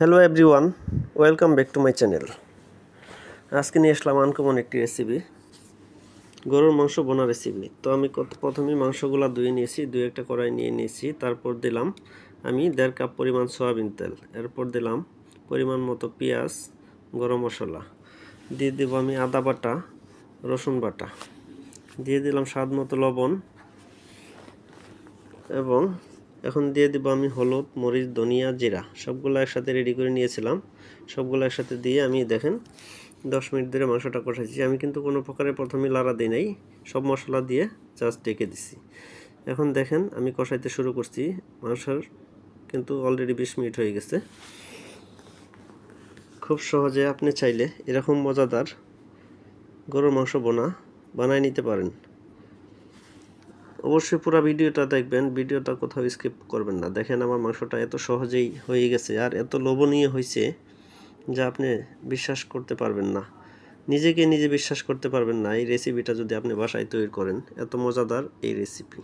Hello everyone, welcome back to my channel. আজকে নিয়ে আসলাম uncommon একটি রেসিপি, গরুর মাংস বোনা রেসিপি। তো আমি প্রথমেই মাংসগুলো ধুয়ে নিয়েছি, একটা কড়াই নিয়ে নিয়েছি। তারপর দিলাম আমি 1.5 কাপ পরিমাণ সয়াবিন তেল। এরপর দিলাম পরিমাণ মতো পেঁয়াজ, গরম মশলা দিয়ে দেব, আমি আদা বাটা, রসুন বাটা দিয়ে দিলাম, স্বাদ মতো লবণ, এবং এখন দিয়ে দিব আমি হলুদ, মরিচ, ধনিয়া, জিরা সবগুলো একসাথে রেডি করে নিয়েছিলাম। সবগুলো একসাথে দিয়ে আমি দেখেন 10 মিনিট ধরে মাংসটা কষাইছি। আমি কিন্তু কোনো প্রকারে প্রথমে লাড়া দিই নাই, সব মশলা দিয়ে জাস্ট ডেকে দিছি। এখন দেখেন আমি কষাইতে শুরু করছি। মাংসর কিন্তু অলরেডি 20 মিনিট হয়ে গেছে। খুব সহজে আপনি চাইলে এরকম মজাদার গরুর মাংস বানায় নিতে পারেন। অবশ্যই পুরো ভিডিওটা দেখবেন, ভিডিওটা কোথাও স্কিপ করবেন না। দেখেন আমার মাংসটা এত সহজেই হয়ে গেছে আর এত লোভনীয় হয়েছে যা আপনি বিশ্বাস করতে পারবেন না, নিজে বিশ্বাস করতে পারবেন না এই রেসিপিটা যদি আপনি বাসায় তৈরি করেন। এত মজাদার এই রেসিপি।